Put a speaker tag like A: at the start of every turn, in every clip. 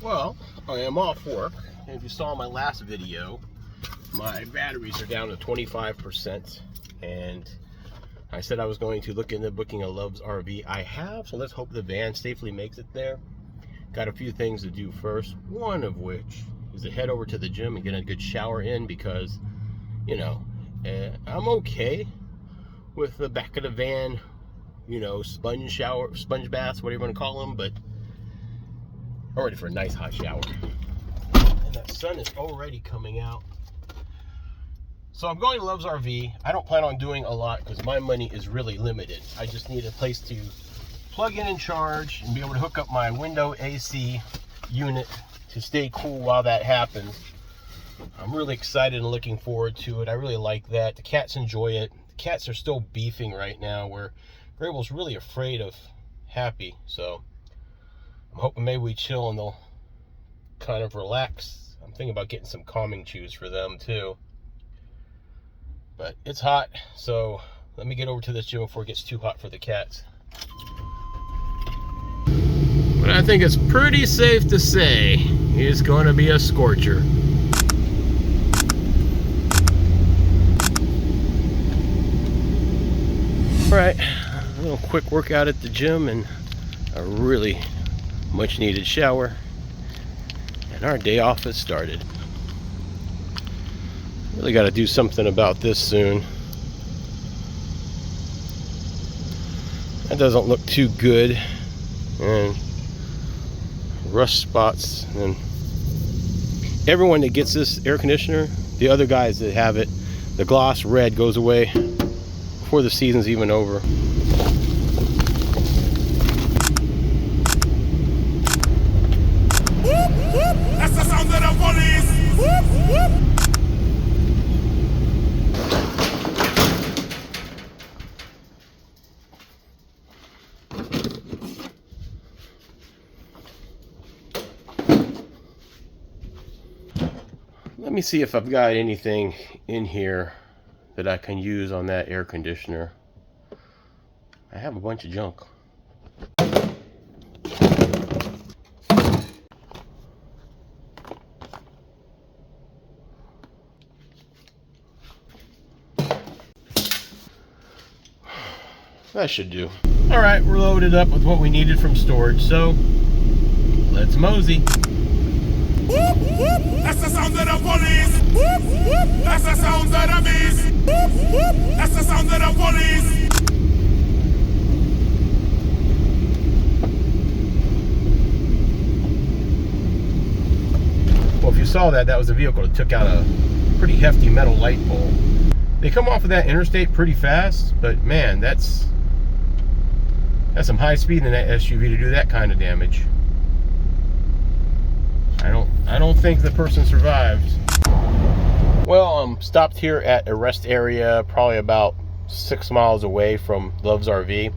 A: Well, I am off work, and if you saw my last video, my batteries are down to 25%, and I said I was going to look into booking a Love's RV. I have, so let's hope the van safely makes it there. Got a few things to do first, one of which is to head over to the gym and get a good shower in, because, you know, I'm okay with the back of the van, you know, sponge baths, whatever you want to call them, but I'm ready for a nice hot shower. And the sun is already coming out. So I'm going to Love's RV. I don't plan on doing a lot because my money is really limited. I just need a place to plug in and charge and be able to hook up my window AC unit to stay cool while that happens. I'm really excited and looking forward to it. I really like that. The cats enjoy it. The cats are still beefing right now, where Grable's really afraid of Happy. So I'm hoping maybe we chill and they'll kind of relax. I'm thinking about getting some calming chews for them too. But it's hot, so let me get over to this gym before it gets too hot for the cats. But I think it's pretty safe to say it's going to be a scorcher. Alright, a little quick workout at the gym and a really much needed shower. And our day off has started. Really got to do something about this soon. That doesn't look too good. And rust spots. And everyone that gets this air conditioner, the other guys that have it, the gloss red goes away before the season's even over.
B: That's the sound of the police! Whoop, whoop.
A: Let me see if I've got anything in here that I can use on that air conditioner. I have a bunch of junk. That should do. All right, we're loaded up with what we needed from storage, so let's mosey.
B: Whoop, whoop. That's the sound of the police. Whoop, whoop. That's the sound of the beast. Whoop, whoop. That's the sound of the police.
A: Well, if you saw that, that was a vehicle that took out a pretty hefty metal light pole. They come off of that interstate pretty fast, but man, that's some high speed in that SUV to do that kind of damage. I don't think the person survived. Well, I'm stopped here at a rest area, probably about 6 miles away from Love's RV,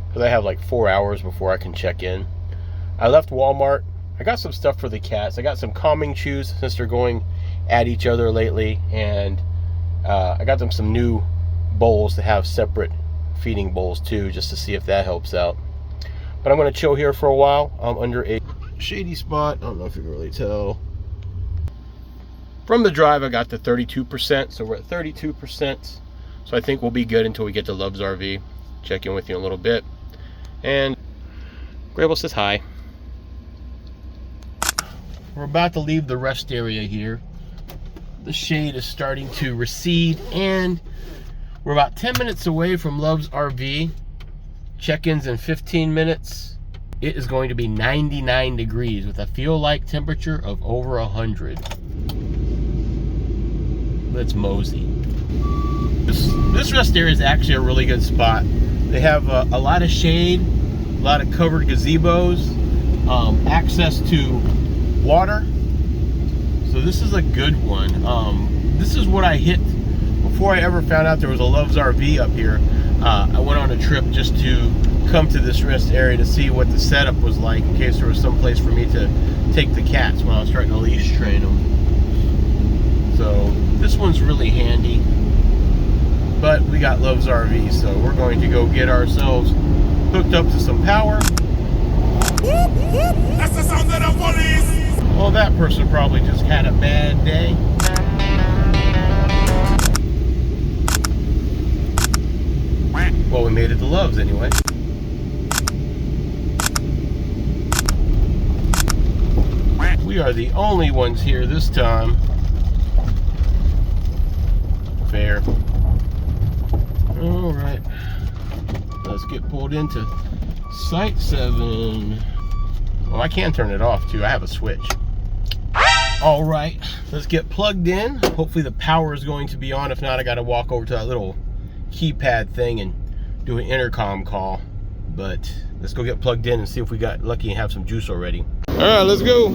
A: because I have like 4 hours before I can check in. I left Walmart. I got some stuff for the cats. I got some calming chews since they're going at each other lately, and I got them some new bowls to have separate feeding bowls too, just to see if that helps out. But I'm going to chill here for a while. I'm under a shady spot. I don't know if you can really tell. From the drive, I got to 32%, so we're at 32%. So I think we'll be good until we get to Love's RV. Check in with you in a little bit. And Grable says hi. We're about to leave the rest area here. The shade is starting to recede, and we're about 10 minutes away from Love's RV. Check-ins in 15 minutes. It is going to be 99 degrees with a feel-like temperature of over 100. Let's mosey. This rest area is actually a really good spot. They have a lot of shade, a lot of covered gazebos, access to water. So this is a good one. This is what I hit before I ever found out there was a Love's RV up here. I went on a trip just to come to this rest area to see what the setup was like in case there was some place for me to take the cats when I was starting to leash train them. So this one's really handy. But we got Love's RV, so we're going to go get ourselves hooked up to some power.
B: Whoop, whoop. That's the sound of the police.
A: person probably just had a bad day. Well, we made it to Love's anyway. We are the only ones here this time. Fair. All right. Let's get pulled into Site 7. Oh, I can turn it off too. I have a switch. All right. Let's get plugged in. Hopefully the power is going to be on. If not, I got to walk over to that little keypad thing and do an intercom call. But let's go get plugged in and see if we got lucky and have some juice already. All right, let's go.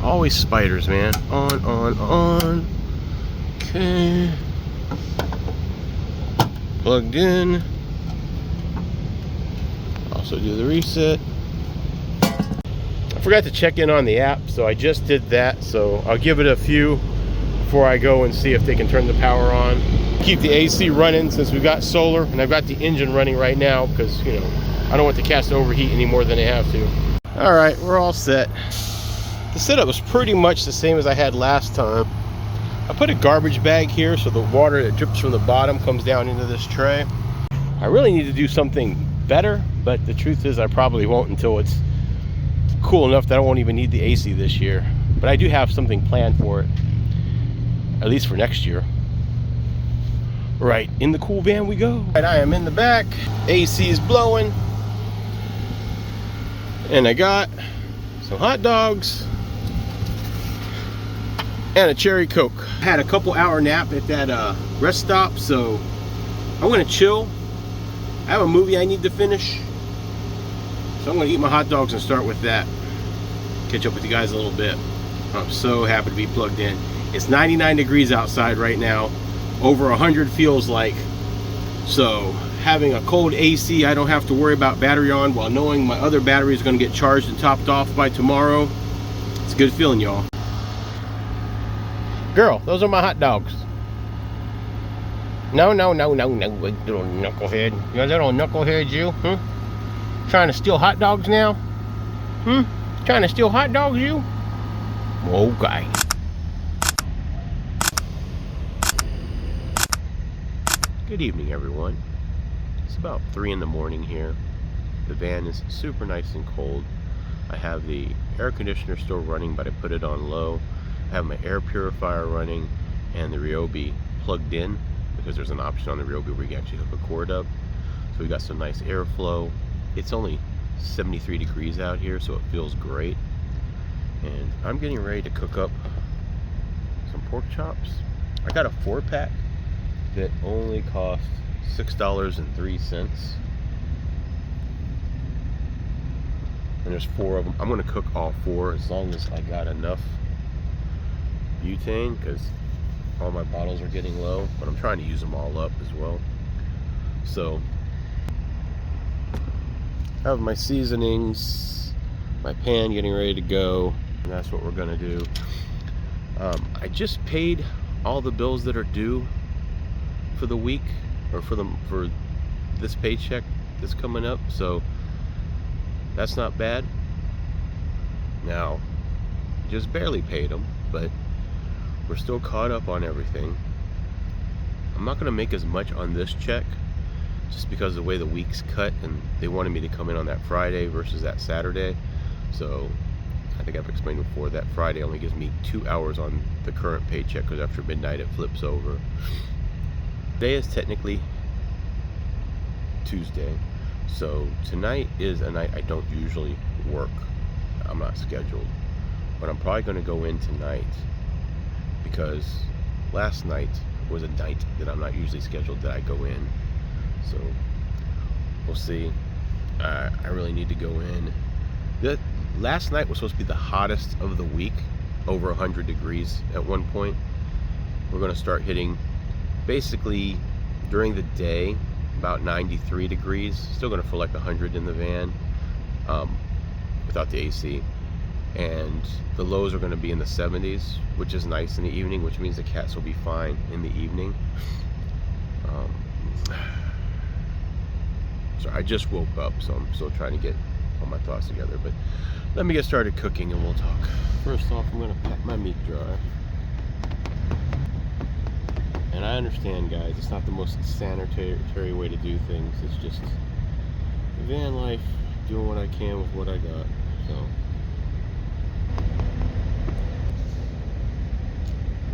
A: Always spiders, man. On. Okay. Plugged in. Also do the reset. I forgot to check in on the app, so I just did that. So I'll give it a few before I go and see if they can turn the power on. Keep the AC running since we've got solar, and I've got the engine running right now because, you know, I don't want the cast to overheat any more than they have to. All right, we're all set. The setup was pretty much the same as I had last time. I put a garbage bag here so the water that drips from the bottom comes down into this tray. I really need to do something better, but the truth is I probably won't until it's cool enough that I won't even need the AC this year. But I do have something planned for it, at least for next year. Right, in the cool van we go. And I am in the back, AC is blowing, and I got some hot dogs and a cherry Coke. I had a couple hour nap at that rest stop, so I'm gonna chill. I have a movie I need to finish, so I'm gonna eat my hot dogs and start with that. Catch up with you guys a little bit. I'm so happy to be plugged in. It's 99 degrees outside right now, over 100 feels like. So having a cold AC I don't have to worry about battery on, while knowing my other battery is gonna get charged and topped off by tomorrow. It's a good feeling, y'all. Girl, those are my hot dogs. No, little knucklehead. You little knucklehead, you? Trying to steal hot dogs now? Trying to steal hot dogs, you? Okay. Good evening, everyone. It's about 3 in the morning here. The van is super nice and cold. I have the air conditioner still running, but I put it on low. I have my air purifier running and the Ryobi plugged in, because there's an option on the Ryobi where you can actually hook a cord up. So we got some nice airflow. It's only 73 degrees out here, so it feels great. And I'm getting ready to cook up some pork chops. I got a 4-pack that only cost $6.03. And there's 4 of them. I'm gonna cook all 4 as long as I got enough butane, because all my bottles are getting low, but I'm trying to use them all up as well. So I have my seasonings, my pan getting ready to go, and that's what we're gonna do. I just paid all the bills that are due for the week, or for this paycheck that's coming up, so that's not bad. Now, just barely paid them, but we're still caught up on everything. I'm not gonna make as much on this check just because of the way the week's cut, and they wanted me to come in on that Friday versus that Saturday. So I think I've explained before that Friday only gives me 2 hours on the current paycheck, because after midnight it flips over. Today is technically Tuesday, so tonight is a night I don't usually work. I'm not scheduled, but I'm probably gonna go in tonight, because last night was a night that I'm not usually scheduled that I go in. So we'll see. I really need to go in. Last night was supposed to be the hottest of the week, over 100 degrees at one point. We're going to start hitting basically during the day about 93 degrees. Still going to feel like 100 in the van without the AC. And the lows are going to be in the 70s, which is nice in the evening, which means the cats will be fine in the evening. sorry, I just woke up, so I'm still trying to get all my thoughts together. But let me get started cooking and we'll talk. First off, I'm gonna pat my meat dry. And I understand, guys, it's not the most sanitary way to do things. It's just van life, doing what I can with what I got. So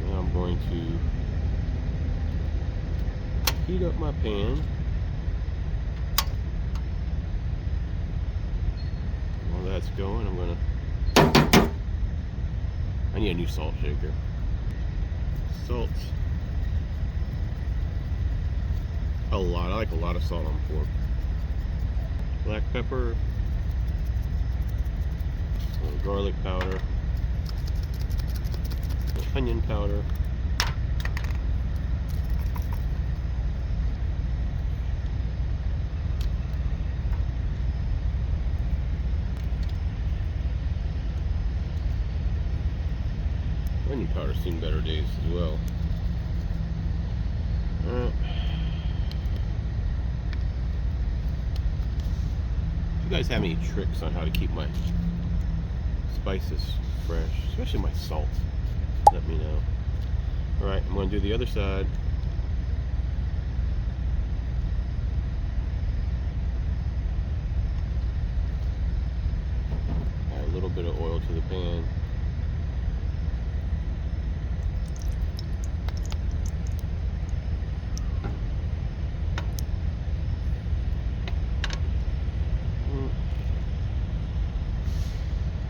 A: now I'm going to heat up my pan. While that's going, I need a new salt shaker. Salt. A lot. I like a lot of salt on pork. Black pepper. A little garlic powder. A little onion powder. Onion powder's seen better days as well. If you guys have any tricks on how to keep my spices fresh, especially my salt, let me know. Alright, I'm going to do the other side. Add a little bit of oil to the pan.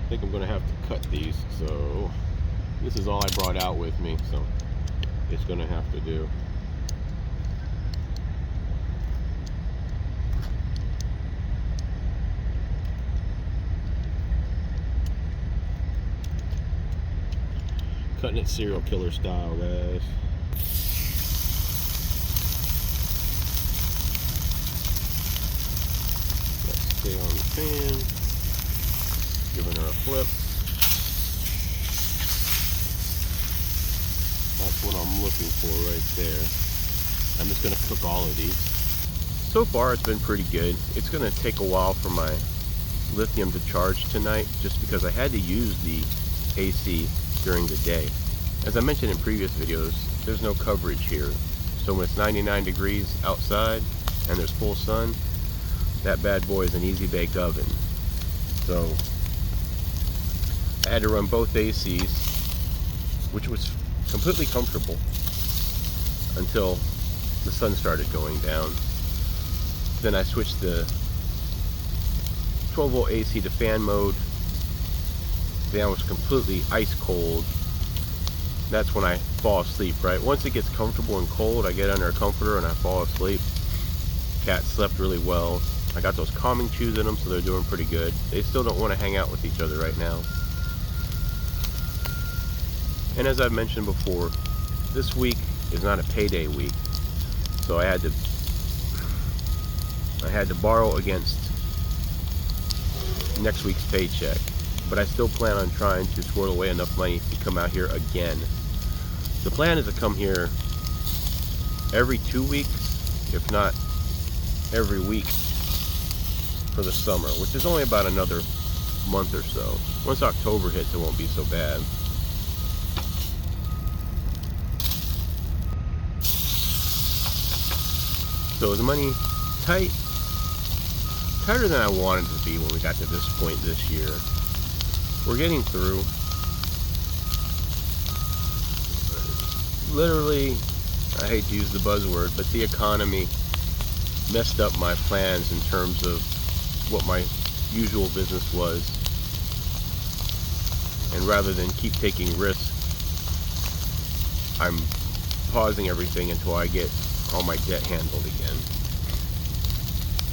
A: I think I'm going to have to cut these, so this is all I brought out with me, so it's going to have to do. Cutting it serial killer style, guys. Let's stay on the pan. Giving her a flip. That's what I'm looking for right there. I'm just going to cook all of these. So far it's been pretty good. It's going to take a while for my lithium to charge tonight, just because I had to use the AC during the day. As I mentioned in previous videos, there's no coverage here. So when it's 99 degrees outside and there's full sun, that bad boy is an easy bake oven. So I had to run both ACs, which was completely comfortable until the sun started going down. Then I switched the 12 volt AC to fan mode. Fan was completely ice cold. That's when I fall asleep, right? Once it gets comfortable and cold, I get under a comforter and I fall asleep. Cat slept really well. I got those calming chews in them, so they're doing pretty good. They still don't want to hang out with each other right now. And as I've mentioned before, this week is not a payday week, so I had to borrow against next week's paycheck. But I still plan on trying to squirrel away enough money to come out here again. The plan is to come here every 2 weeks, if not every week, for the summer, which is only about another month or so. Once October hits, it won't be so bad. So is money tight? Tighter than I wanted it to be when we got to this point this year. We're getting through. Literally, I hate to use the buzzword, but the economy messed up my plans in terms of what my usual business was. And rather than keep taking risks, I'm pausing everything until I get all my debt handled again.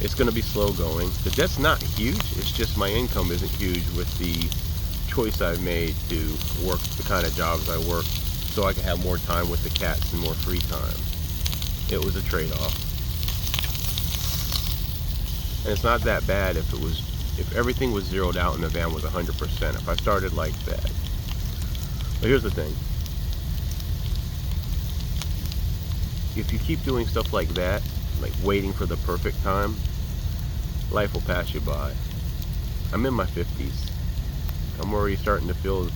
A: It's going to be slow going. The debt's not huge, it's just my income isn't huge with the choice I've made to work the kind of jobs I work, so I can have more time with the cats and more free time. It was a trade-off. And it's not that bad if everything was zeroed out and the van was 100%, if I started like that. But here's the thing. If you keep doing stuff like that, like waiting for the perfect time, life will pass you by. I'm in my 50s. I'm already starting to feel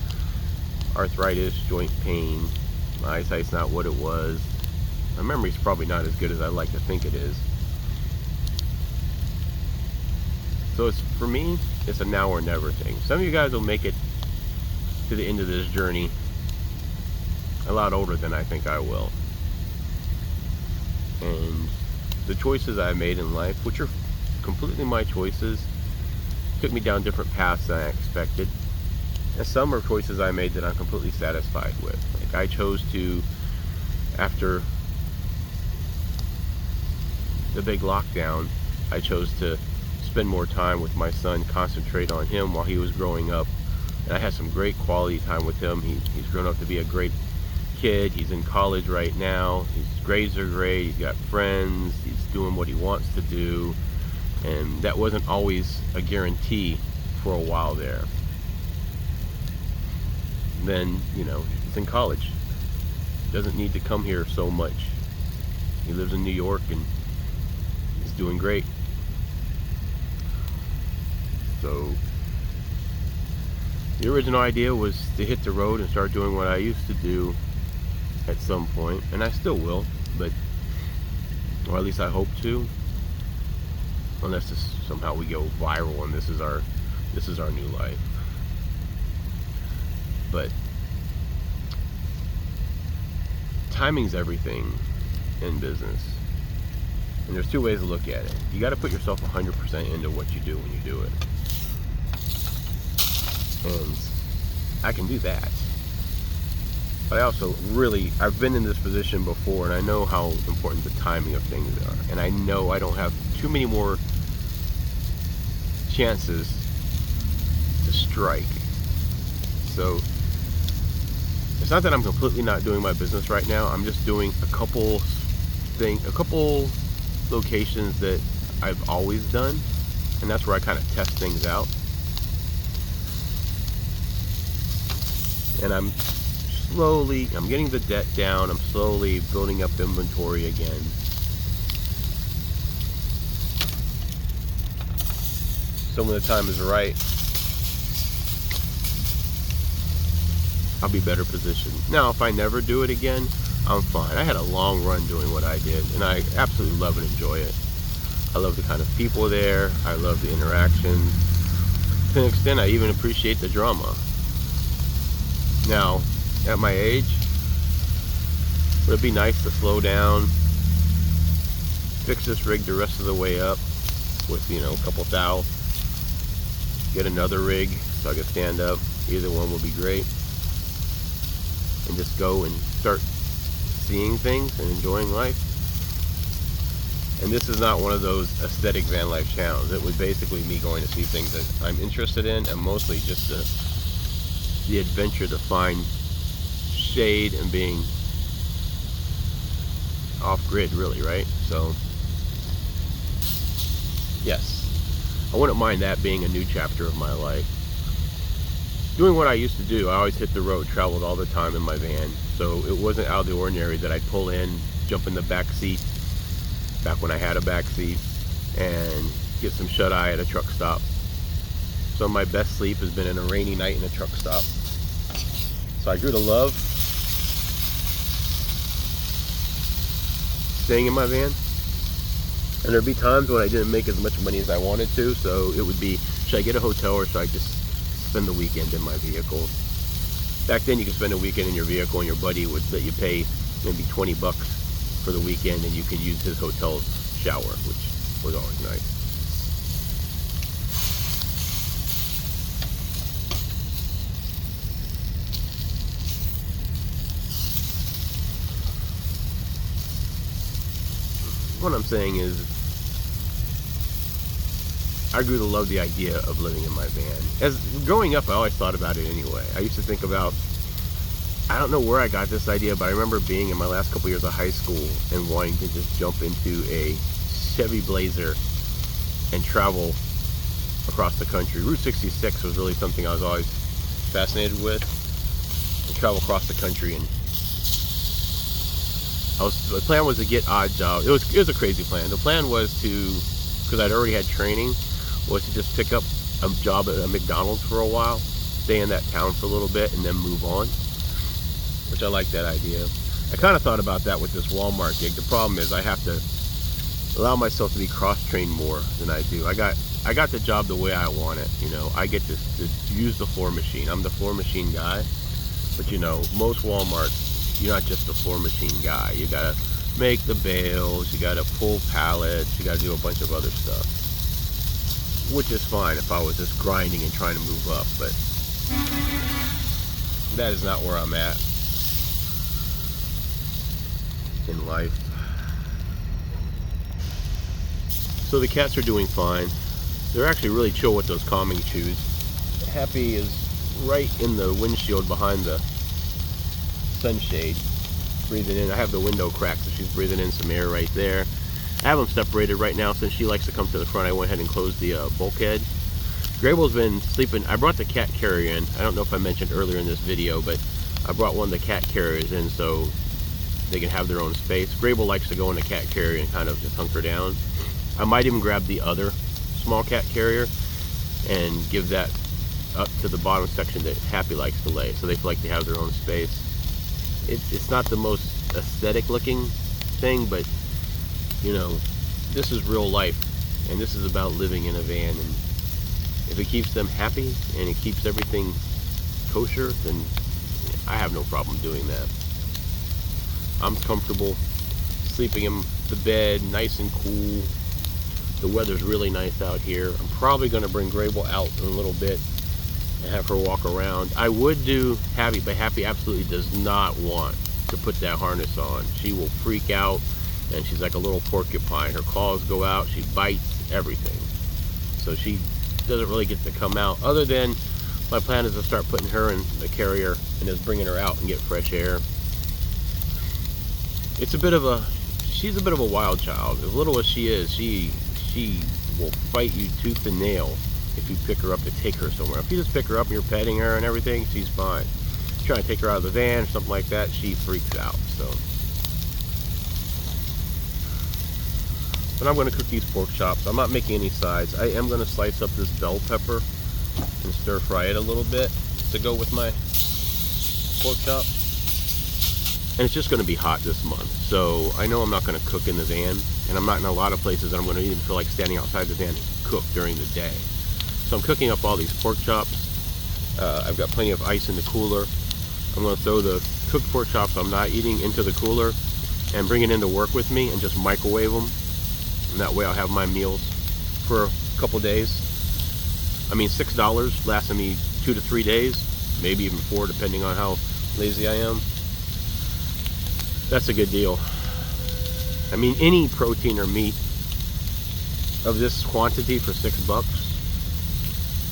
A: arthritis, joint pain. My eyesight's not what it was. My memory's probably not as good as I like to think it is. So for me, it's a now or never thing. Some of you guys will make it to the end of this journey a lot older than I think I will. And the choices I made in life, which are completely my choices, took me down different paths than I expected. And some are choices I made that I'm completely satisfied with. Like I chose to, after the big lockdown, I chose to spend more time with my son, concentrate on him while he was growing up. And I had some great quality time with him. He's grown up to be a great kid. He's in college right now. His grades are great. He's got friends. He's doing what he wants to do. And that wasn't always a guarantee for a while there. Then, you know, he's in college. Doesn't need to come here so much. He lives in New York and he's doing great. So the original idea was to hit the road and start doing what I used to do at some point, and I still will, but, or at least I hope to, unless somehow we go viral and this is our new life. But timing's everything in business, and there's two ways to look at it. You got to put yourself 100% into what you do when you do it, and I can do that. But I also I've been in this position before, and I know how important the timing of things are, and I know I don't have too many more chances to strike. So it's not that I'm completely not doing my business right now. I'm just doing a couple locations that I've always done, and that's where I kind of test things out. And I'm getting the debt down. I'm slowly building up inventory again. So when the time is right, I'll be better positioned. Now, if I never do it again, I'm fine. I had a long run doing what I did, and I absolutely love and enjoy it. I love the kind of people there. I love the interactions. To an extent, I even appreciate the drama. Now, at my age, would it be nice to slow down, fix this rig the rest of the way up with, you know, a couple thou, get another rig so I can stand up. Either one would be great. And just go and start seeing things and enjoying life. And this is not one of those aesthetic van life channels. It was basically me going to see things that I'm interested in, and mostly just the adventure to find shade and being off grid, really, right? So yes, I wouldn't mind that being a new chapter of my life. Doing what I used to do, I always hit the road, traveled all the time in my van, so it wasn't out of the ordinary that I'd pull in, jump in the back seat, back when I had a back seat, and get some shut-eye at a truck stop. Some of my best sleep has been in a rainy night in a truck stop. So I grew to love staying in my van, and there'd be times when I didn't make as much money as I wanted to, so it would be, should I get a hotel or should I just spend the weekend in my vehicle? Back then you could spend a weekend in your vehicle and your buddy would let you pay maybe $20 for the weekend, and you could use his hotel shower, which was always nice. What I'm saying is, I grew to love the idea of living in my van. As growing up, I always thought about it anyway. I used to think about, I don't know where I got this idea, but I remember being in my last couple years of high school and wanting to just jump into a Chevy Blazer and travel across the country. Route 66 was really something I was always fascinated with, and travel across the country. And the plan was to get odd jobs. It was a crazy plan. The plan was to because I'd already had training, was to just pick up a job at a McDonald's for a while, stay in that town for a little bit, and then move on, which I like that idea. I kind of thought about that with this Walmart gig. The problem is I have to allow myself to be cross-trained more than I do. I got the job the way I want it, you know. I get to use the floor machine. I'm the floor machine guy, but you know, most Walmarts, you're not just the floor machine guy. You gotta make the bales, you gotta pull pallets, you gotta do a bunch of other stuff, which is fine if I was just grinding and trying to move up, but that is not where I'm at in life. So the cats are doing fine. They're actually really chill with those calming chews. Happy is right in the windshield behind the sunshade, breathing in. I have the window cracked, so she's breathing in some air right there. I have them separated right now since she likes to come to the front. I went ahead and closed the bulkhead. Grayble's been sleeping. I brought the cat carrier in. I don't know if I mentioned earlier in this video, but I brought one of the cat carriers in so they can have their own space. Grable likes to go in the cat carrier and kind of just hunker down. I might even grab the other small cat carrier and give that up to the bottom section that Happy likes to lay, so they feel like they have their own space. It's not the most aesthetic looking thing, but you know, this is real life, and this is about living in a van, and if it keeps them happy and it keeps everything kosher, then I have no problem doing that. I'm comfortable sleeping in the bed, nice and cool. The weather's really nice out here. I'm probably going to bring Grable out in a little bit and have her walk around. I would do Happy, but Happy absolutely does not want to put that harness on. She will freak out, and she's like a little porcupine. Her claws go out, she bites everything. So she doesn't really get to come out, other than my plan is to start putting her in the carrier and just bringing her out and get fresh air. She's a bit of a wild child. As little as she is, she will fight you tooth and nail if you pick her up to take her somewhere. If you just pick her up and you're petting her and everything, she's fine. If you try to take her out of the van or something like that, she freaks out. So, but I'm going to cook these pork chops. I'm not making any sides. I am going to slice up this bell pepper and stir fry it a little bit to go with my pork chop. And it's just going to be hot this month, so I know I'm not going to cook in the van, and I'm not in a lot of places that I'm going to even feel like standing outside the van and cook during the day. So I'm cooking up all these pork chops. I've got plenty of ice in the cooler. I'm going to throw the cooked pork chops I'm not eating into the cooler and bring it into work with me and just microwave them. And that way I'll have my meals for a couple days. I mean, $6 lasting me 2 to 3 days, maybe even 4, depending on how lazy I am. That's a good deal. I mean, any protein or meat of this quantity for $6,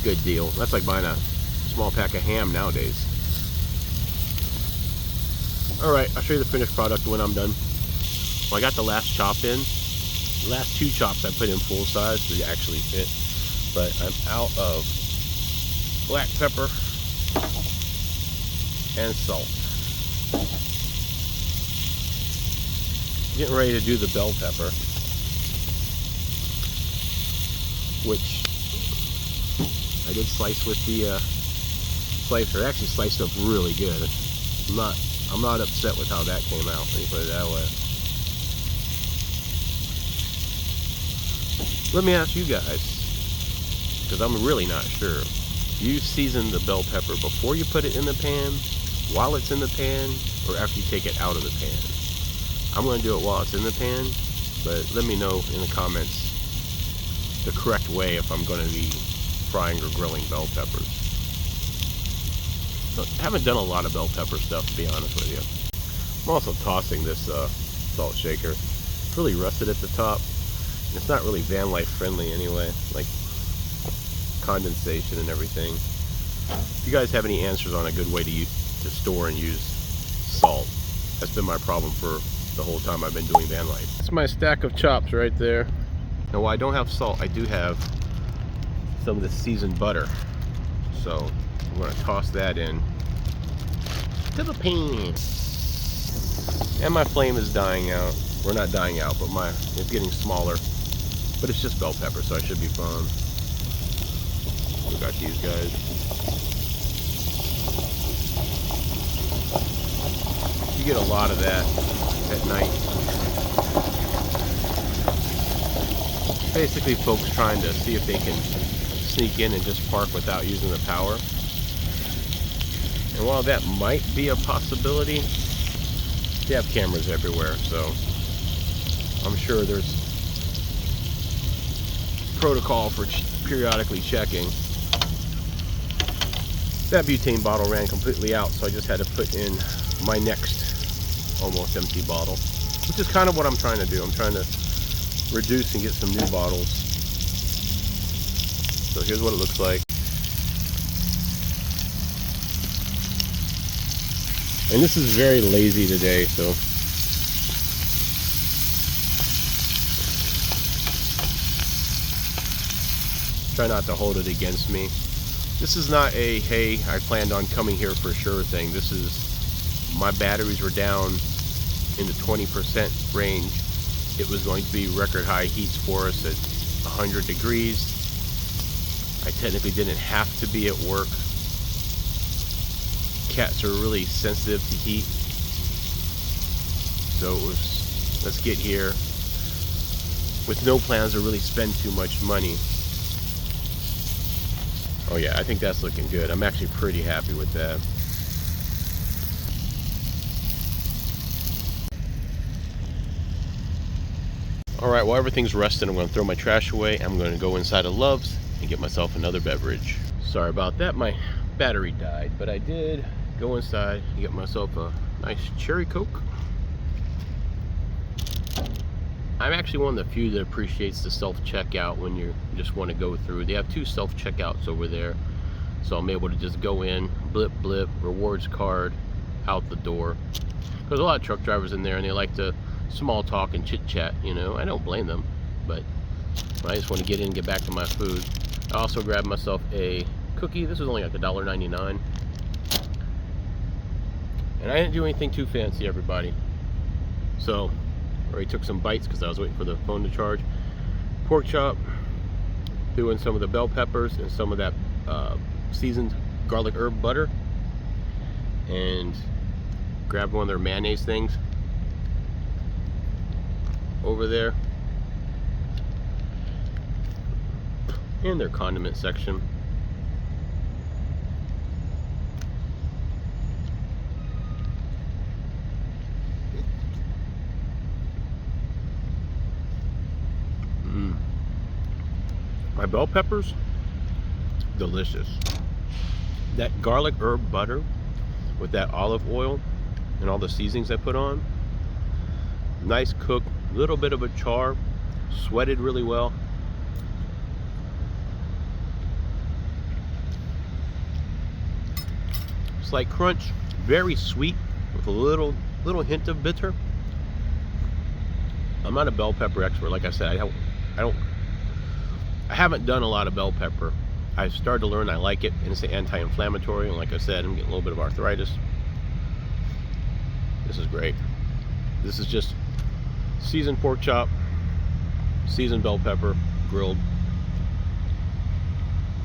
A: good deal. That's like buying a small pack of ham nowadays. Alright, I'll show you the finished product when I'm done. Well, I got the last chop in. The last 2 chops I put in full size so they actually fit. But I'm out of black pepper and salt. Getting ready to do the bell pepper, which I did slice with the slicer. It actually sliced up really good. I'm not upset with how that came out. Let me put it that way. Let me ask you guys, because I'm really not sure. Do you season the bell pepper before you put it in the pan, while it's in the pan, or after you take it out of the pan? I'm going to do it while it's in the pan, but let me know in the comments the correct way if I'm going to be frying or grilling bell peppers. So, I haven't done a lot of bell pepper stuff, to be honest with you. I'm also tossing this salt shaker. It's really rusted at the top. It's not really Vanlife friendly anyway, like condensation and everything. If you guys have any answers on a good way to store and use salt, that's been my problem for the whole time I've been doing van life. That's my stack of chops right there. Now, while I don't have salt, I do have some of the seasoned butter. So I'm going to toss that in to the pan. And my flame is dying out. We're not dying out, but it's getting smaller. But it's just bell pepper, so I should be fine. We got these guys. You get a lot of that at night. Basically, folks trying to see if they can sneak in and just park without using the power. And while that might be a possibility, they have cameras everywhere, so I'm sure there's protocol for periodically checking. That butane bottle ran completely out, so I just had to put in my next almost empty bottle, which is kind of what I'm trying to do. I'm trying to reduce and get some new bottles. So here's what it looks like. And this is very lazy today, so try not to hold it against me. This is not a, hey, I planned on coming here for sure thing. This is, my batteries were down in the 20% range. It was going to be record high heats for us at 100 degrees. I technically didn't have to be at work. Cats are really sensitive to heat. So it was, let's get here with no plans to really spend too much money. Oh yeah, I think that's looking good. I'm actually pretty happy with that. Alright, while everything's resting, I'm going to throw my trash away. I'm going to go inside of Love's and get myself another beverage. Sorry about that, my battery died, but I did go inside and get myself a nice cherry Coke. I'm actually one of the few that appreciates the self-checkout when you just want to go through. They have 2 self-checkouts over there, so I'm able to just go in, blip blip, rewards card, out the door. There's a lot of truck drivers in there and they like to small talk and chit chat, you know. I don't blame them, but I just want to get in and get back to my food. I also grabbed myself a cookie. This was only like $1.99, and I didn't do anything too fancy, everybody. So I already took some bites because I was waiting for the phone to charge. Pork chop, threw in some of the bell peppers and some of that seasoned garlic herb butter, and grabbed one of their mayonnaise things over there, in their condiment section. My bell peppers, delicious. That garlic herb butter with that olive oil and all the seasonings I put on, nice cook, little bit of a char, sweated really well. Slight crunch, very sweet with a little hint of bitter. I'm not a bell pepper expert, like I said. I haven't done a lot of bell pepper. I've started to learn I like it, and it's anti-inflammatory, and like I said, I'm getting a little bit of arthritis. This is great. This is just seasoned pork chop, seasoned bell pepper, grilled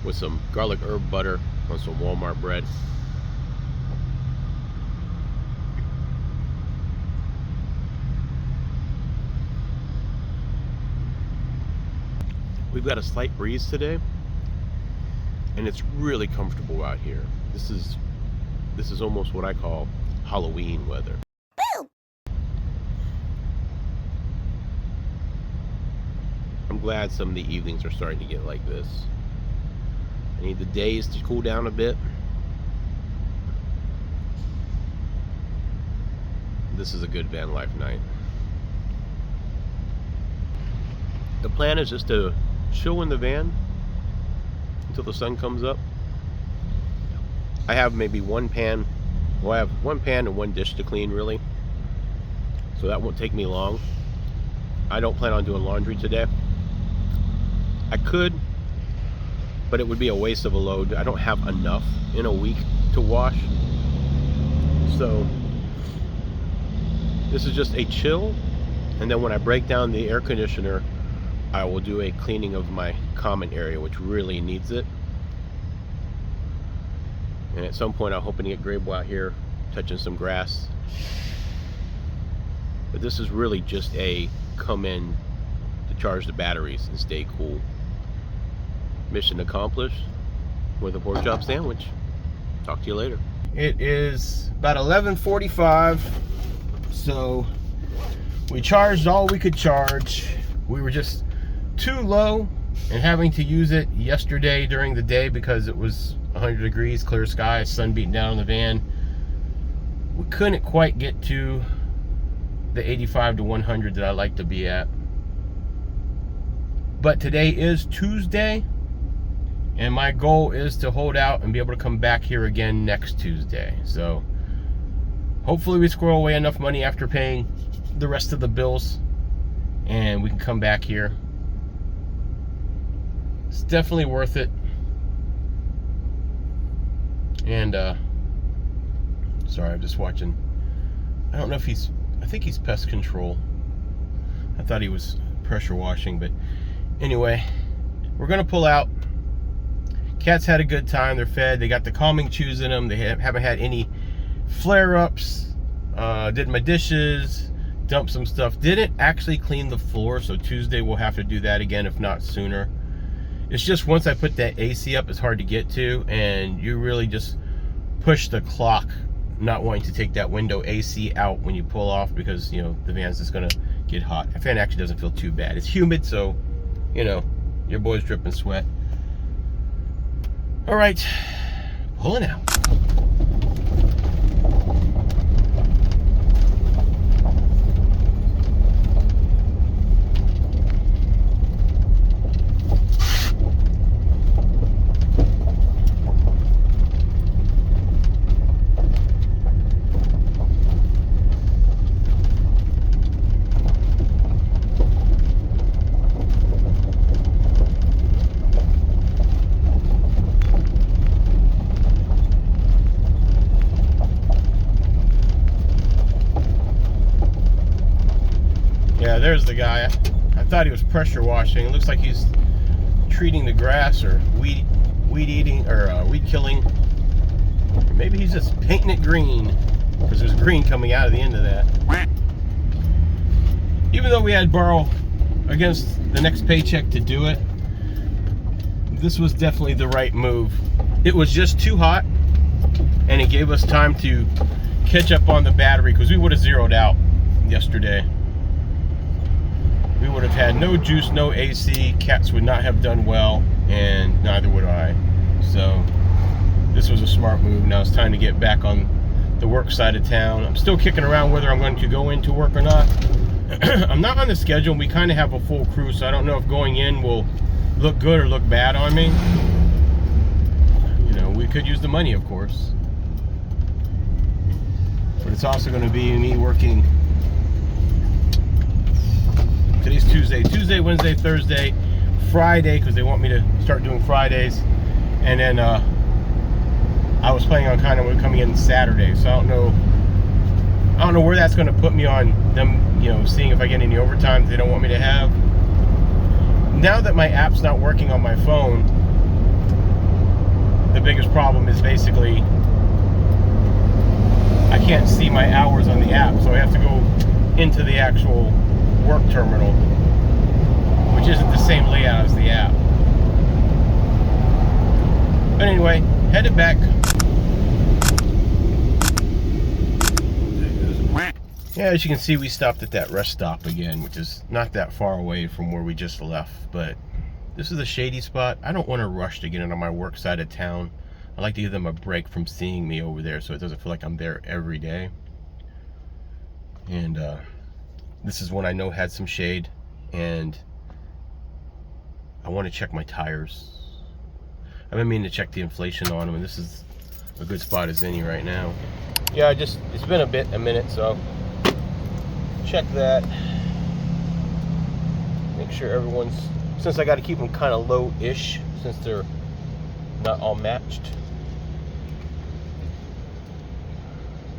A: with some garlic herb butter on some Walmart bread. We've got a slight breeze today, and it's really comfortable out here. This is almost what I call Halloween weather. Boo! I'm glad some of the evenings are starting to get like this. I need the days to cool down a bit. This is a good van life night. The plan is just to chill in the van until the sun comes up. I have maybe one pan. Well, I have one pan and one dish to clean, really, so that won't take me long. I don't plan on doing laundry today. I could, but it would be a waste of a load. I don't have enough in a week to wash, so this is just a chill. And then when I break down the air conditioner, I will do a cleaning of my common area, which really needs it. And at some point I'm hoping to get Grable out here touching some grass. But this is really just a come in to charge the batteries and stay cool. Mission accomplished with a pork chop sandwich. Talk to you later. It is about 11:45, so we charged all we could charge. We were just too low and having to use it yesterday during the day because it was 100 degrees, clear sky, sun beating down on the van. We couldn't quite get to the 85 to 100 that I like to be at. But today is Tuesday, and my goal is to hold out and be able to come back here again next Tuesday. So hopefully we squirrel away enough money after paying the rest of the bills and we can come back here. It's definitely worth it. And sorry, I'm just watching. I don't know if I think he's pest control. I thought he was pressure washing, but anyway, we're gonna pull out. Cats had a good time. They're fed. They got the calming chews in them. They haven't had any flare-ups. Did my dishes, dumped some stuff. Didn't actually clean the floor, so Tuesday we'll have to do that again, if not sooner. It's just once I put that AC up, it's hard to get to, and you really just push the clock, not wanting to take that window AC out when you pull off, because you know the van's just gonna get hot. The fan actually doesn't feel too bad. It's humid, so you know your boy's dripping sweat. All right, pulling out. Yeah, there's the guy. I thought he was pressure washing. It looks like he's treating the grass or weed eating or weed killing. Or maybe he's just painting it green, because there's green coming out of the end of that. Even though we had to borrow against the next paycheck to do it, this was definitely the right move. It was just too hot, and it gave us time to catch up on the battery, because we would have zeroed out yesterday. We would have had no juice, no AC. Cats would not have done well, and neither would I. So this was a smart move. Now it's time to get back on the work side of town. I'm still kicking around whether I'm going to go into work or not. I'm not on the schedule. We kind of have a full crew, so I don't know if going in will look good or look bad on me. You know, we could use the money, of course. But it's also going to be me working. Today's Tuesday, Wednesday, Thursday, Friday, because they want me to start doing Fridays. And then I was planning on kind of coming in Saturday, so I don't know where that's going to put me on them, you know, seeing if I get any overtime they don't want me to have. Now that my app's not working on my phone, the biggest problem is basically I can't see my hours on the app, so I have to go into the actual work terminal, which isn't the same layout as the app. But anyway, headed back. Yeah, as you can see, we stopped at that rest stop again, which is not that far away from where we just left, but this is a shady spot. I don't want to rush to get into my work side of town. I like to give them a break from seeing me over there, so it doesn't feel like I'm there every day. And this is one I know had some shade, and I want to check my tires. I've been meaning to check the inflation on them, and this is a good spot as any right now. Yeah, it's been a minute, so check that. Make sure everyone's, since I got to keep them kind of low-ish, since they're not all matched.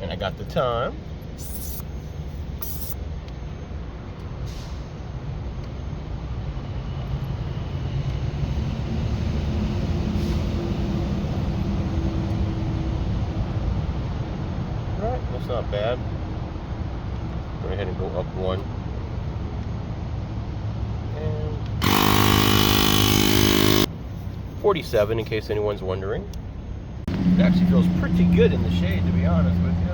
A: And I got the time. not bad. Go ahead and go up one. And 47, in case anyone's wondering. It actually feels pretty good in the shade, to be honest with you.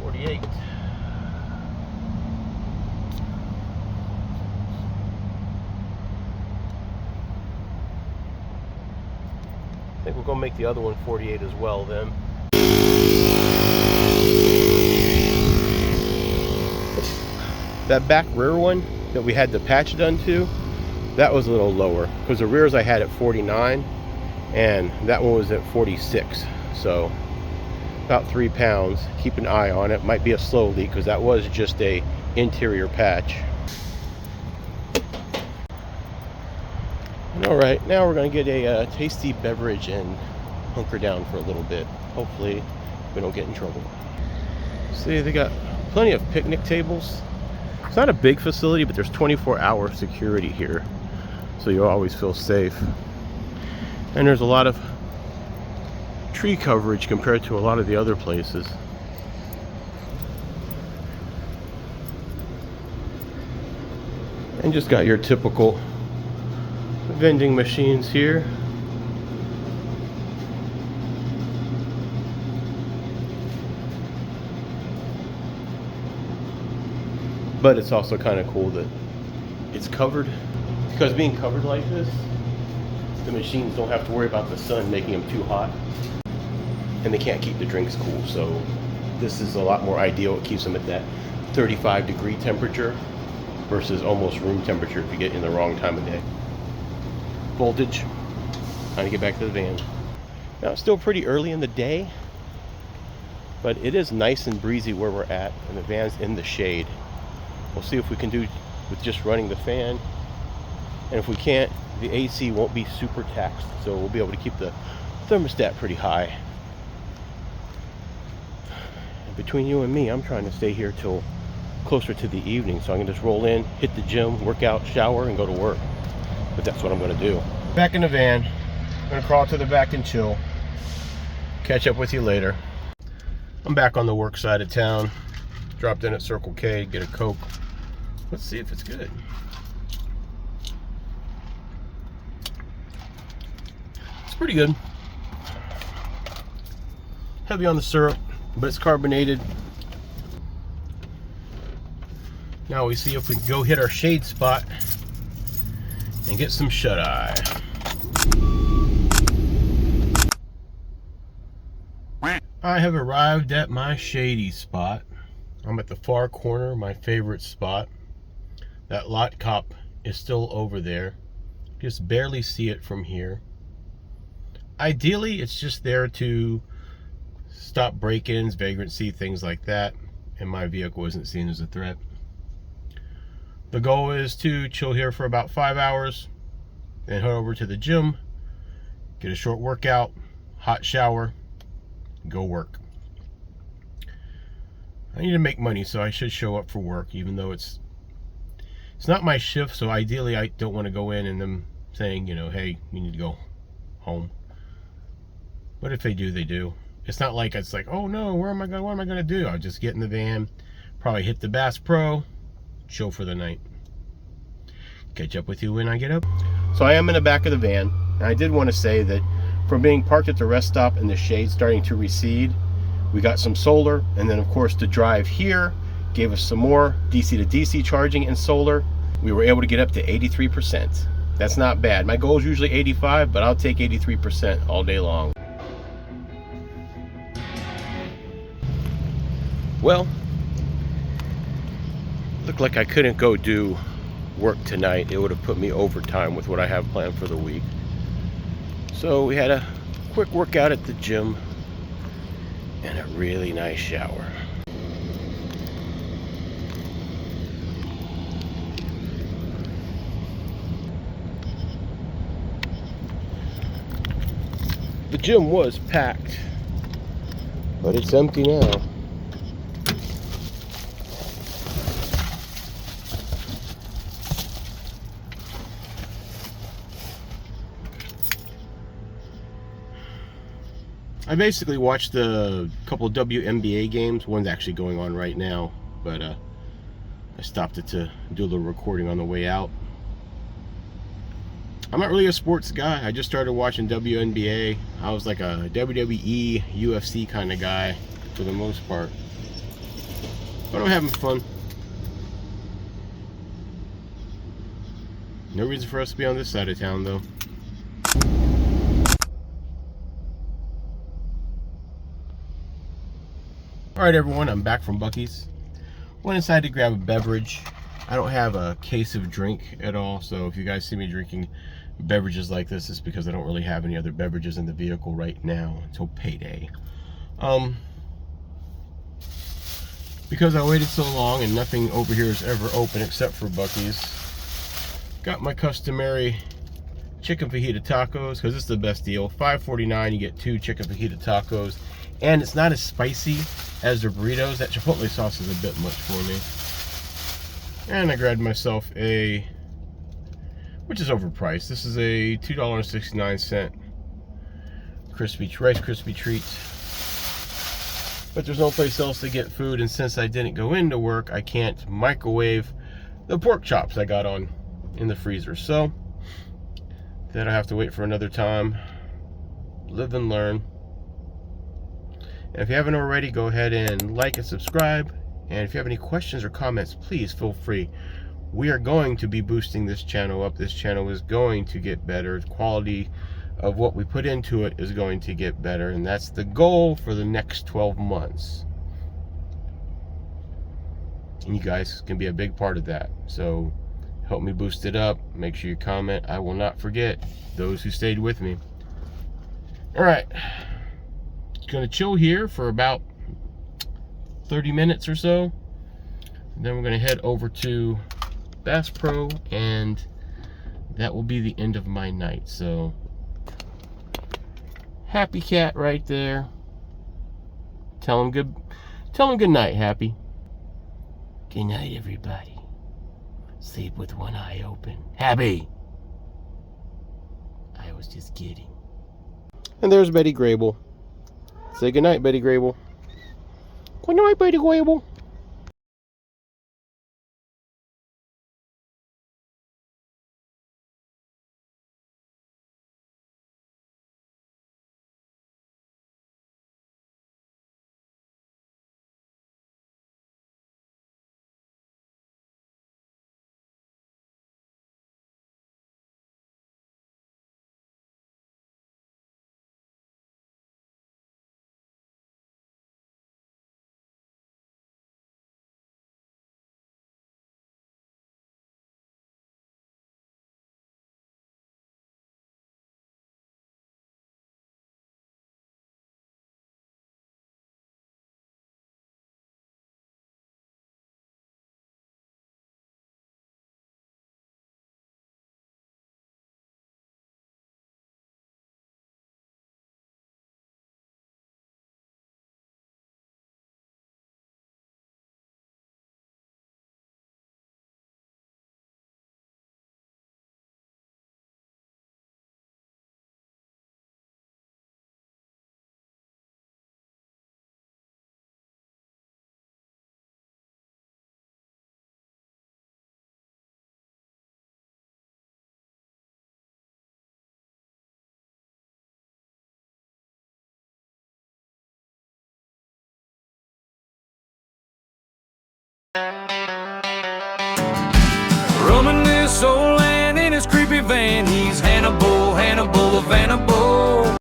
A: 48. I think we're going to make the other one 48 as well then. That back rear one that we had the patch done to, that was a little lower because the rears I had at 49 and that one was at 46. So about 3 pounds. Keep an eye on it. Might be a slow leak because that was just a interior patch. All right, now we're going to get a tasty beverage and hunker down for a little bit. Hopefully we don't get in trouble. See, they got plenty of picnic tables. It's not a big facility, but there's 24-hour security here, so you'll always feel safe. And there's a lot of tree coverage compared to a lot of the other places. And just got your typical vending machines here. But it's also kind of cool that it's covered, because being covered like this, the machines don't have to worry about the sun making them too hot, and they can't keep the drinks cool. So this is a lot more ideal. It keeps them at that 35-degree temperature versus almost room temperature if you get in the wrong time of day. Voltage. Trying to get back to the van. Now it's still pretty early in the day, but it is nice and breezy where we're at, and the van's in the shade. We'll see if we can do with just running the fan, and if we can't, the AC won't be super taxed, so we'll be able to keep the thermostat pretty high. And between you and me, I'm trying to stay here till closer to the evening, so I can just roll in, hit the gym, work out, shower, and go to work. But that's what I'm going to do. Back in the van. I'm going to crawl to the back and chill. Catch up with you later. I'm back on the work side of town. Dropped in at Circle K, get a Coke. Let's see if it's good. It's pretty good. Heavy on the syrup, but it's carbonated. Now we see if we can go hit our shade spot and get some shut-eye. I have arrived at my shady spot. I'm at the far corner, my favorite spot. That lot cop is still over there. Just barely see it from here. Ideally, it's just there to stop break-ins, vagrancy, things like that, and my vehicle isn't seen as a threat. The goal is to chill here for about 5 hours, then head over to the gym, get a short workout, hot shower, go work. I need to make money, so I should show up for work, even though it's not my shift, so ideally I don't want to go in and them saying, you know, hey, you need to go home. But if they do, they do. It's not like it's like, oh no, what am I gonna do? I'll just get in the van, probably hit the Bass Pro, chill for the night. Catch up with you when I get up. So I am in the back of the van, and I did want to say that from being parked at the rest stop and the shade starting to recede, we got some solar, and then of course the drive here gave us some more DC to DC charging and solar. We were able to get up to 83%. That's not bad. My goal is usually 85, but I'll take 83% all day long. Well, looked like I couldn't go do work tonight. It would have put me overtime with what I have planned for the week. So we had a quick workout at the gym and a really nice shower. The gym was packed, but it's empty now. I basically watched a couple WNBA games. One's actually going on right now, but I stopped it to do a little recording on the way out. I'm not really a sports guy. I just started watching WNBA. I was like a WWE, UFC kind of guy for the most part. But I'm having fun. No reason for us to be on this side of town, though. Alright, everyone, I'm back from Buc-ee's. Went inside to grab a beverage. I don't have a case of drink at all, so if you guys see me drinking beverages like this, it's because I don't really have any other beverages in the vehicle right now until payday. Because I waited so long and nothing over here is ever open except for Buc-ee's, got my customary chicken fajita tacos, because it's the best deal. $5.49, you get 2 chicken fajita tacos, and it's not as spicy as the burritos. That chipotle sauce is a bit much for me. And I grabbed myself a, which is overpriced, this is a $2.69 Rice Krispie treat. But there's no place else to get food, and since I didn't go into work, I can't microwave the pork chops I got on in the freezer. So that I have to wait for another time. Live and learn. And if you haven't already, go ahead and like and subscribe. And if you have any questions or comments, please feel free. We are going to be boosting this channel up. This channel is going to get better. The quality of what we put into it is going to get better, and that's the goal for the next 12 months. And you guys can be a big part of that. So help me boost it up. Make sure you comment. I will not forget those who stayed with me. All right. Gonna chill here for about 30 minutes or so. And then we're gonna head over to Bass Pro, and that will be the end of my night. So Happy cat right there. Tell him good night, Happy. Good night, everybody. Sleep with one eye open. Happy. I was just kidding. And there's Betty Grable. Say good night, Betty Grable. Good night, Betty Grable.